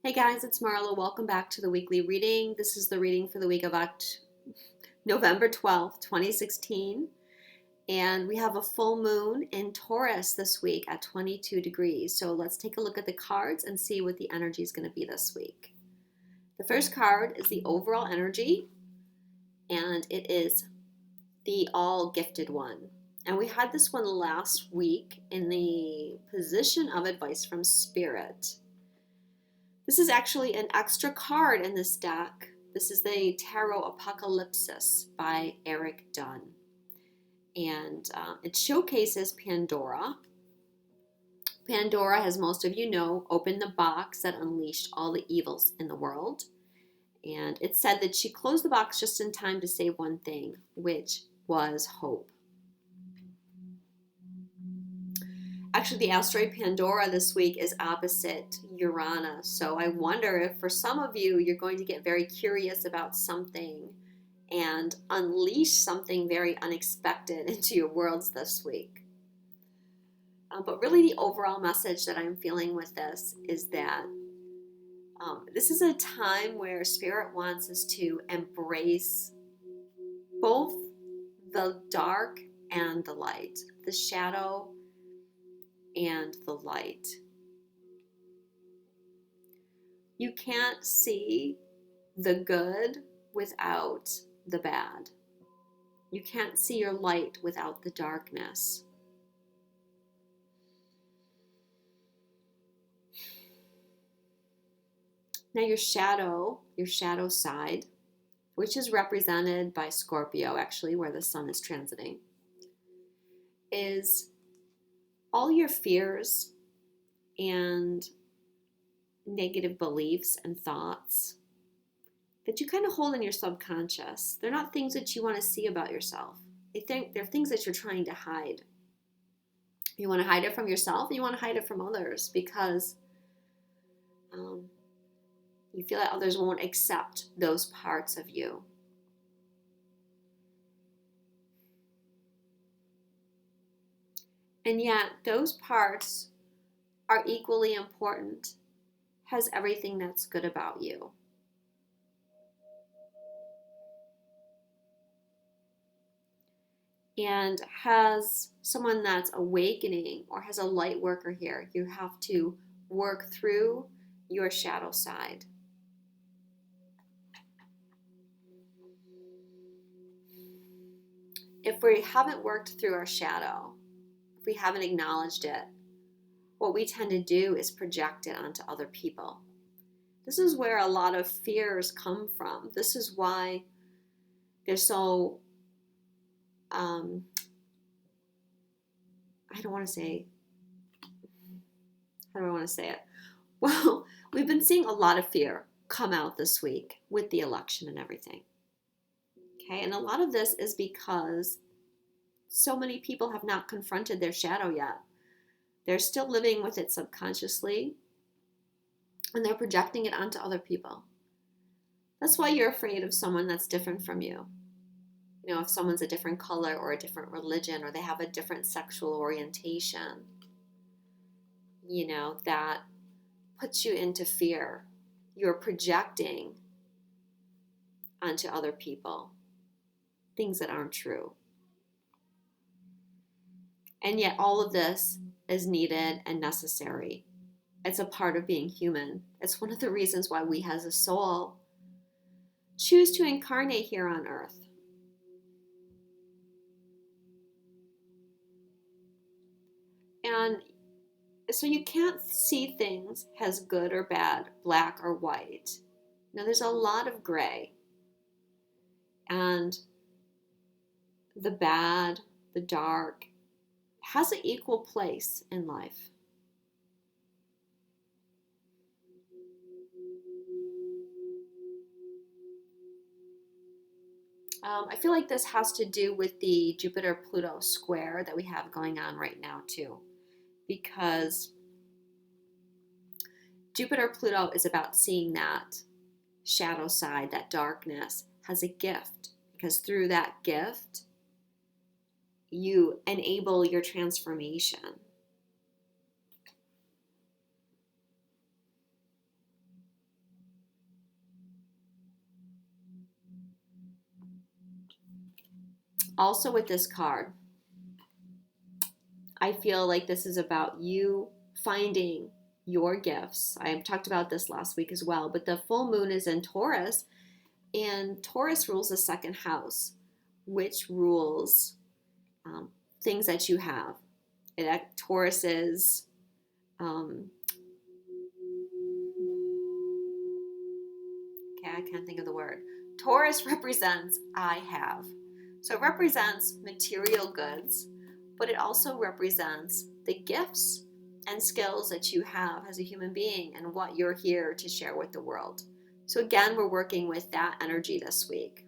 Hey guys, it's Marla. Welcome back to the weekly reading. This is the reading for the week of November 12th, 2016. And we have a full moon in Taurus this week at 22 degrees. So let's take a look at the cards and see what the energy is going to be this week. The first card is the overall energy, and it is the all gifted one. And we had this one last week in the position of advice from Spirit. This is actually an extra card in this deck. This is the Tarot Apocalypse by Eric Dunn. And it showcases Pandora. Pandora, as most of you know, opened the box that unleashed all the evils in the world. And it said that she closed the box just in time to say one thing, which was hope. Actually, the asteroid Pandora this week is opposite Uranus. So I wonder if for some of you, you're going to get very curious about something and unleash something very unexpected into your worlds this week. But really the overall message that I'm feeling with this is that this is a time where Spirit wants us to embrace both the dark and the light, the shadow and the light. You can't see the good without the bad. You can't see your light without the darkness. Now your shadow side, which is represented by Scorpio, actually, where the sun is transiting, is all your fears and negative beliefs and thoughts that you kind of hold in your subconscious. They're not things that you want to see about yourself. They're things that you're trying to hide. You want to hide it from yourself, and you want to hide it from others because you feel that others won't accept those parts of you. And yet, those parts are equally important, has everything that's good about you. And has someone that's awakening or has a light worker here, you have to work through your shadow side. If we haven't worked through our shadow, if we haven't acknowledged it, what we tend to do is project it onto other people. This is where a lot of fears come from. This is why they're so, how do I want to say it? Well, we've been seeing a lot of fear come out this week with the election and everything. Okay, and a lot of this is because so many people have not confronted their shadow yet. They're still living with it subconsciously, and they're projecting it onto other people. That's why you're afraid of someone that's different from you. You know, if someone's a different color or a different religion, or they have a different sexual orientation, you know, that puts you into fear. You're projecting onto other people things that aren't true. And yet all of this is needed and necessary. It's a part of being human. It's one of the reasons why we as a soul choose to incarnate here on earth. And so you can't see things as good or bad, black or white. Now there's a lot of gray. And the bad, the dark, has an equal place in life. I feel like this has to do with the Jupiter-Pluto square that we have going on right now too, because Jupiter-Pluto is about seeing that shadow side, that darkness, has a gift, because through that gift, you enable your transformation. Also with this card, I feel like this is about you finding your gifts. I talked about this last week as well, but the full moon is in Taurus, and Taurus rules the second house, which rules things that you have. Taurus is I can't think of the word. Taurus represents I have. So it represents material goods, but it also represents the gifts and skills that you have as a human being and what you're here to share with the world. So again, we're working with that energy this week.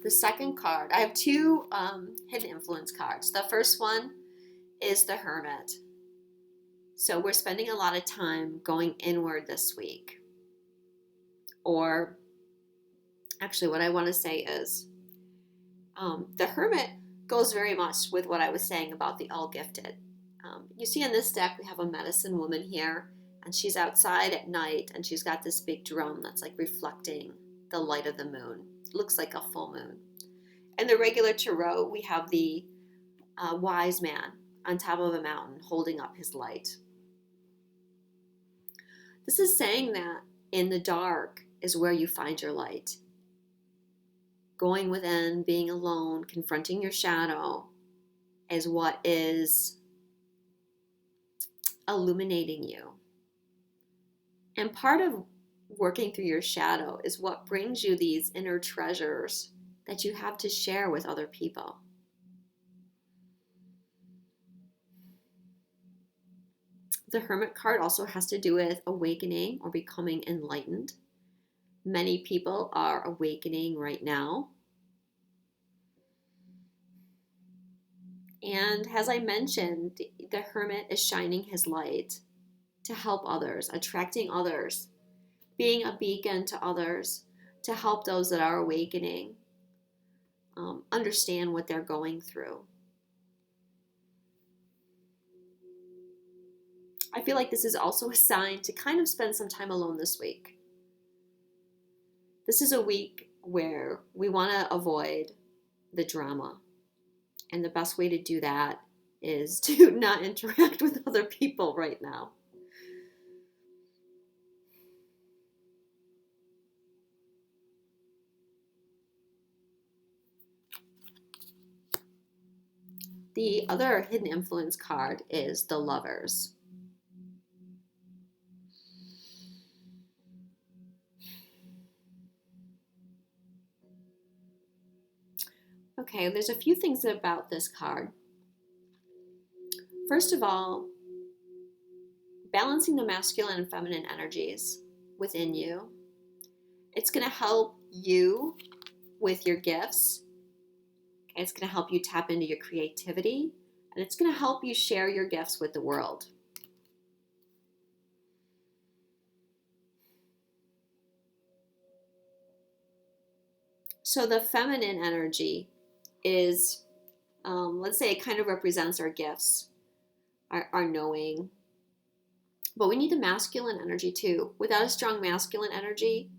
The second card, I have two hidden influence cards. The first one is the Hermit. So we're spending a lot of time going inward this week. Or actually what I want to say is the Hermit goes very much with what I was saying about the all-gifted. You see in this deck we have a medicine woman here, and she's outside at night, and she's got this big drum that's like reflecting the light of the moon. It looks like a full moon. In the regular tarot, we have the wise man on top of a mountain holding up his light. This is saying that in the dark is where you find your light. Going within, being alone, confronting your shadow is what is illuminating you. And part of working through your shadow is what brings you these inner treasures that you have to share with other people. The Hermit card also has to do with awakening or becoming enlightened. Many people are awakening right now. And as I mentioned, the Hermit is shining his light to help others, attracting others, being a beacon to others, to help those that are awakening understand what they're going through. I feel like this is also a sign to kind of spend some time alone this week. This is a week where we want to avoid the drama. And the best way to do that is to not interact with other people right now. The other hidden influence card is the Lovers. Okay, there's a few things about this card. First of all, balancing the masculine and feminine energies within you. It's going to help you with your gifts. Okay, it's going to help you tap into your creativity, and it's going to help you share your gifts with the world. So the feminine energy is, let's say it kind of represents our gifts, our knowing. But we need the masculine energy too. Without a strong masculine energy,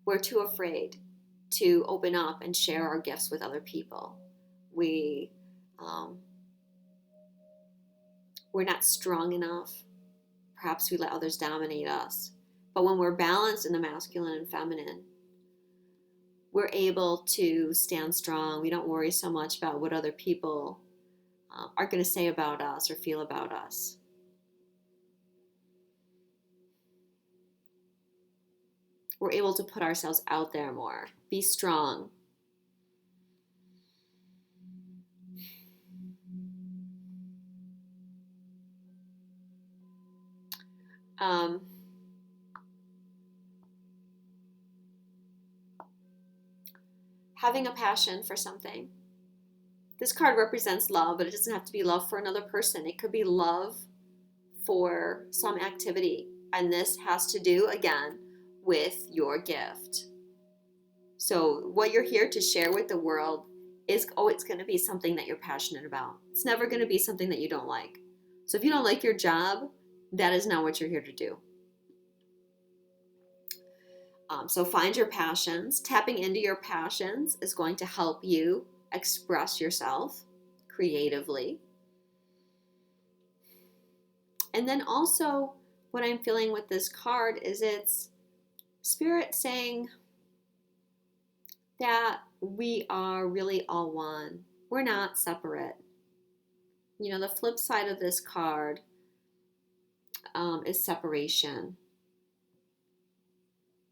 we're too afraid to open up and share our gifts with other people. We're not strong enough. Perhaps we let others dominate us. But when we're balanced in the masculine and feminine, we're able to stand strong. We don't worry so much about what other people are going to say about us or feel about us. We're able to put ourselves out there more, be strong. Having a passion for something. This card represents love, but it doesn't have to be love for another person. It could be love for some activity. And this has to do, again, with your gift. So what you're here to share with the world is always going to be something that you're passionate about. It's never going to be something that you don't like. So if you don't like your job, that is not what you're here to do. So find your passions. Tapping into your passions is going to help you express yourself creatively. And then also, what I'm feeling with this card is it's Spirit saying that we are really all one. We're not separate. You know, the flip side of this card is separation.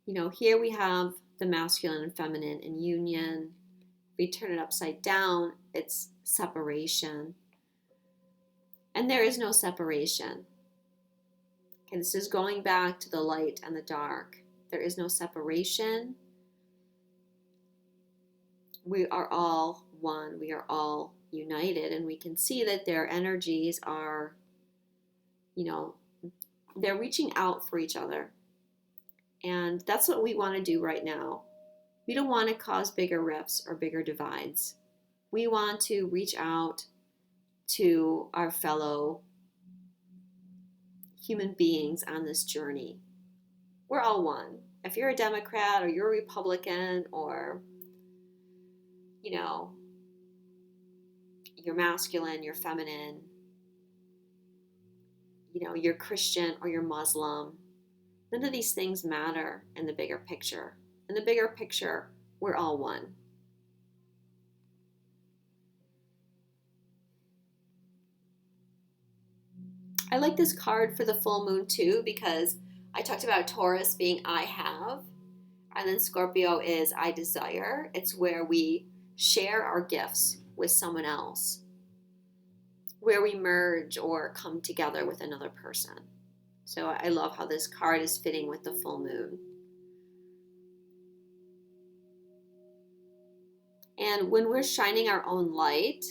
You know, here we have the masculine and feminine in union. If we turn it upside down, it's separation. And there is no separation. Okay, this is going back to the light and the dark. There is no separation. We are all one. We are all united. And we can see that their energies are, you know, they're reaching out for each other. And that's what we want to do right now. We don't want to cause bigger rifts or bigger divides. We want to reach out to our fellow human beings on this journey. We're all one. If you're a Democrat or you're a Republican or, you know, you're masculine, you're feminine, you know, you're Christian or you're Muslim, none of these things matter in the bigger picture. In the bigger picture, we're all one. I like this card for the full moon too, because I talked about Taurus being I have, and then Scorpio is I desire. It's where we share our gifts with someone else, where we merge or come together with another person. So I love how this card is fitting with the full moon. And when we're shining our own light,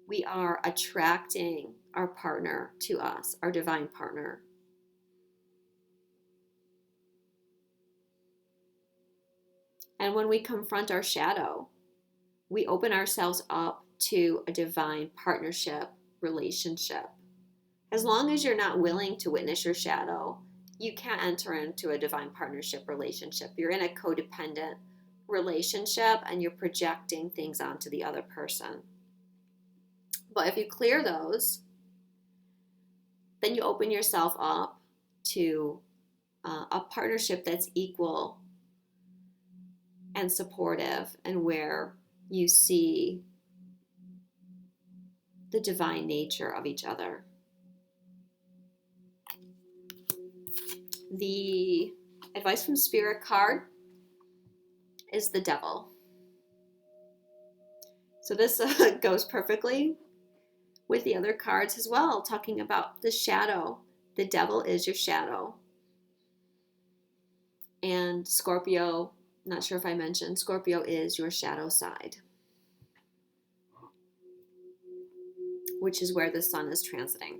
we are attracting our partner to us, our divine partner. And when we confront our shadow, we open ourselves up to a divine partnership relationship. As long as you're not willing to witness your shadow, you can't enter into a divine partnership relationship. You're in a codependent relationship and you're projecting things onto the other person. But if you clear those, then you open yourself up to a partnership that's equal and supportive, and where you see the divine nature of each other. The advice from Spirit card is the Devil. So this goes perfectly with the other cards as well, talking about the shadow. The Devil is your shadow. And Scorpio, not sure if I mentioned, Scorpio is your shadow side, which is where the sun is transiting.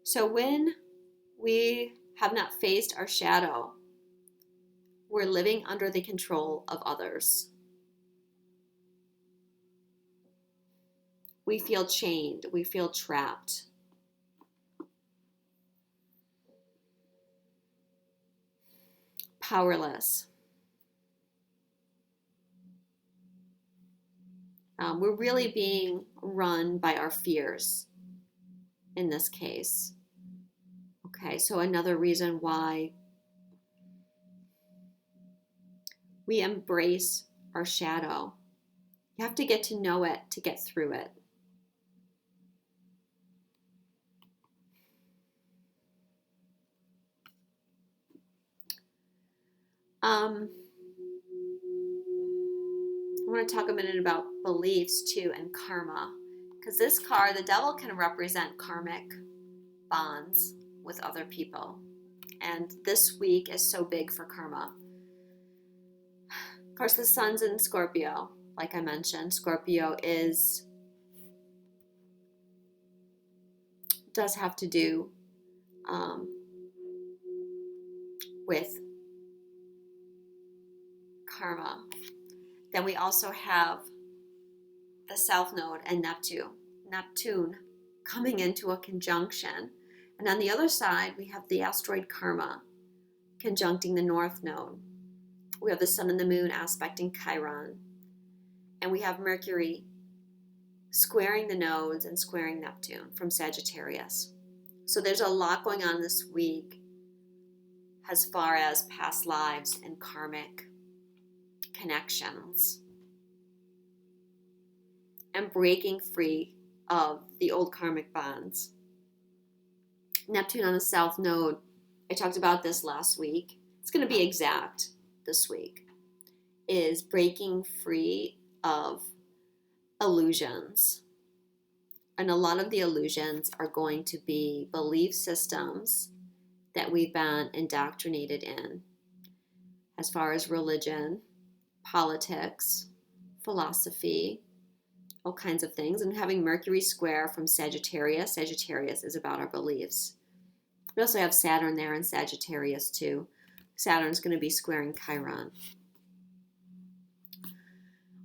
So when we have not faced our shadow, we're living under the control of others. We feel chained. We feel trapped. Powerless. We're really being run by our fears in this case. Okay, so another reason why we embrace our shadow. You have to get to know it to get through it. I want to talk a minute about beliefs too and karma, because this card, the Devil, can represent karmic bonds with other people, and this week is so big for karma. Of course, the sun's in Scorpio. Like I mentioned, Scorpio does have to do with karma. Then we also have the South Node and Neptune coming into a conjunction. And on the other side, we have the asteroid Karma conjuncting the North Node. We have the Sun and the Moon aspecting Chiron. And we have Mercury squaring the nodes and squaring Neptune from Sagittarius. So there's a lot going on this week as far as past lives and karmic connections and breaking free of the old karmic bonds. Neptune on the South Node, I talked about this last week. It's going to be exact this week, is breaking free of illusions. And a lot of the illusions are going to be belief systems that we've been indoctrinated in as far as religion, politics, philosophy, all kinds of things. And having Mercury square from Sagittarius, Sagittarius is about our beliefs. We also have Saturn there in Sagittarius too. Saturn's going to be squaring Chiron.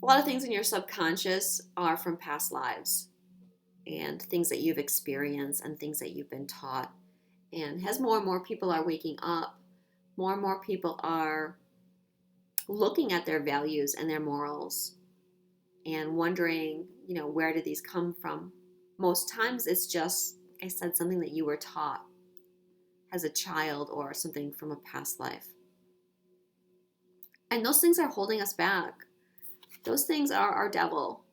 A lot of things in your subconscious are from past lives and things that you've experienced and things that you've been taught. And as more and more people are waking up, more and more people are looking at their values and their morals and wondering, where did these come from? Most times it's just, like I said, something that you were taught as a child or something from a past life. And those things are holding us back. Those things are our devil.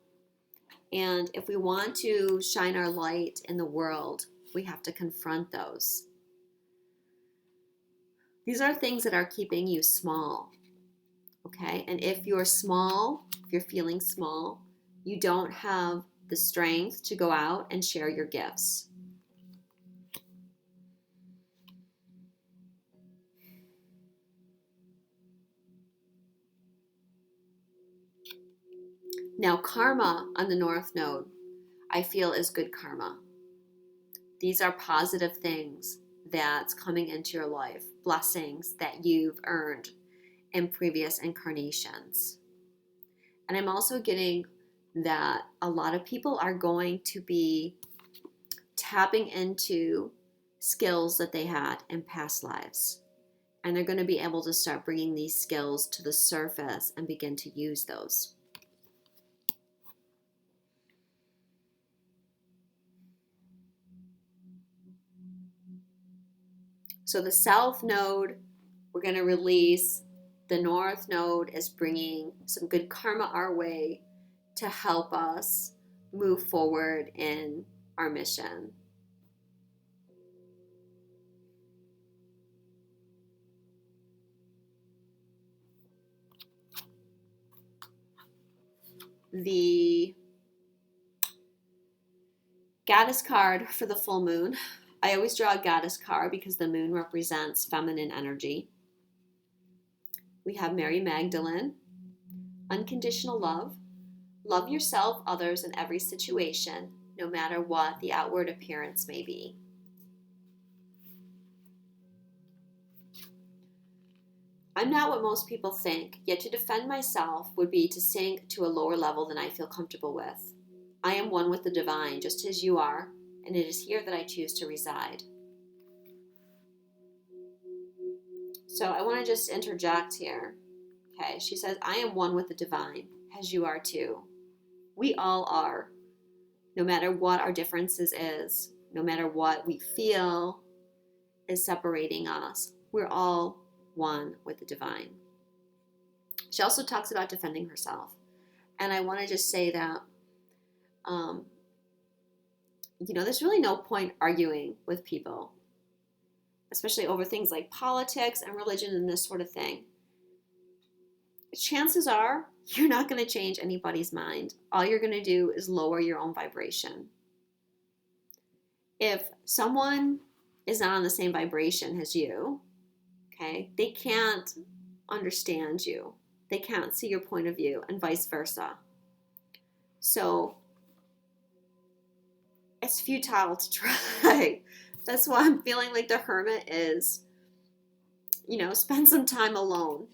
And if we want to shine our light in the world, we have to confront those. These are things that are keeping you small. Okay? And if you're small, if you're feeling small, you don't have the strength to go out and share your gifts. Now, karma on the North Node, I feel is good karma. These are positive things that's coming into your life, blessings that you've earned in previous incarnations. And I'm also getting that a lot of people are going to be tapping into skills that they had in past lives. And they're going to be able to start bringing these skills to the surface and begin to use those. So the South Node, we're going to release. The North Node is bringing some good karma our way to help us move forward in our mission. The Goddess card for the full moon. I always draw a Goddess card because the moon represents feminine energy. We have Mary Magdalene, unconditional love. Love yourself, others, in every situation, no matter what the outward appearance may be. I'm not what most people think, yet to defend myself would be to sink to a lower level than I feel comfortable with. I am one with the divine, just as you are, and it is here that I choose to reside. So I want to just interject here. Okay, she says, I am one with the divine, as you are too. We all are, no matter what our differences is, no matter what we feel is separating us. We're all one with the divine. She also talks about defending herself. And I want to just say that, there's really no point arguing with people, especially over things like politics and religion and this sort of thing. Chances are you're not going to change anybody's mind. All you're going to do is lower your own vibration. If someone is not on the same vibration as you, okay, they can't understand you. They can't see your point of view, and vice versa. So it's futile to try. That's why I'm feeling like the hermit is, spend some time alone.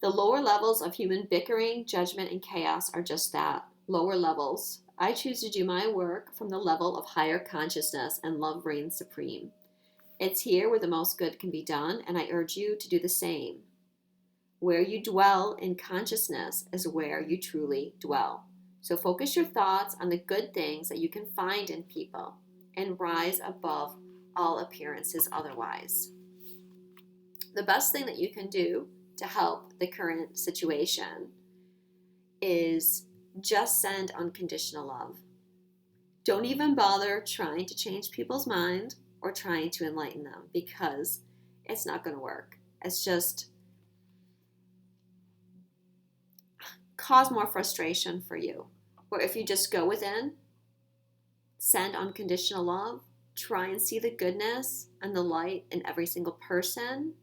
The lower levels of human bickering, judgment, and chaos are just that, lower levels I choose to do my work from the level of higher consciousness, and love reigns supreme. It's here where the most good can be done, and I urge you to do the same. Where you dwell in consciousness is where you truly dwell. So focus your thoughts on the good things that you can find in people and rise above all appearances otherwise. The best thing that you can do to help the current situation is just send unconditional love. Don't even bother trying to change people's mind or trying to enlighten them, because it's not going to work. It's just cause more frustration for you. Or if you just go within, send unconditional love, try and see the goodness and the light in every single person,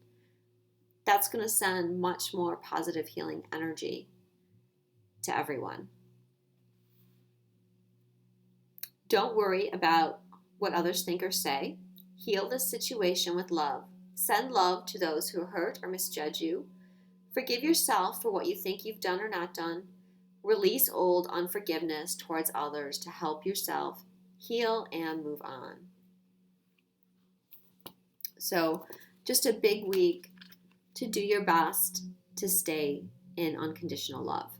that's going to send much more positive healing energy to everyone. Don't worry about what others think or say. Heal this situation with love. Send love to those who hurt or misjudge you. Forgive yourself for what you think you've done or not done. Release old unforgiveness towards others to help yourself heal and move on. So, just a big week to do your best to stay in unconditional love.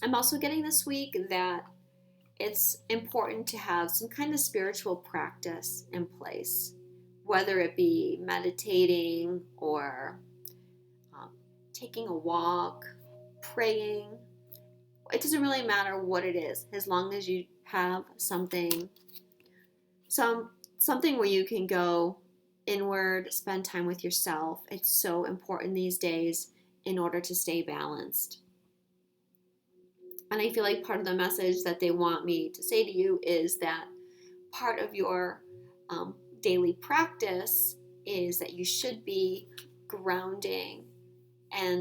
I'm also getting this week that it's important to have some kind of spiritual practice in place, whether it be meditating or taking a walk, praying. It doesn't really matter what it is, as long as you have something where you can go inward, spend time with yourself. It's so important these days in order to stay balanced. And I feel like part of the message that they want me to say to you is that part of your daily practice is that you should be grounding and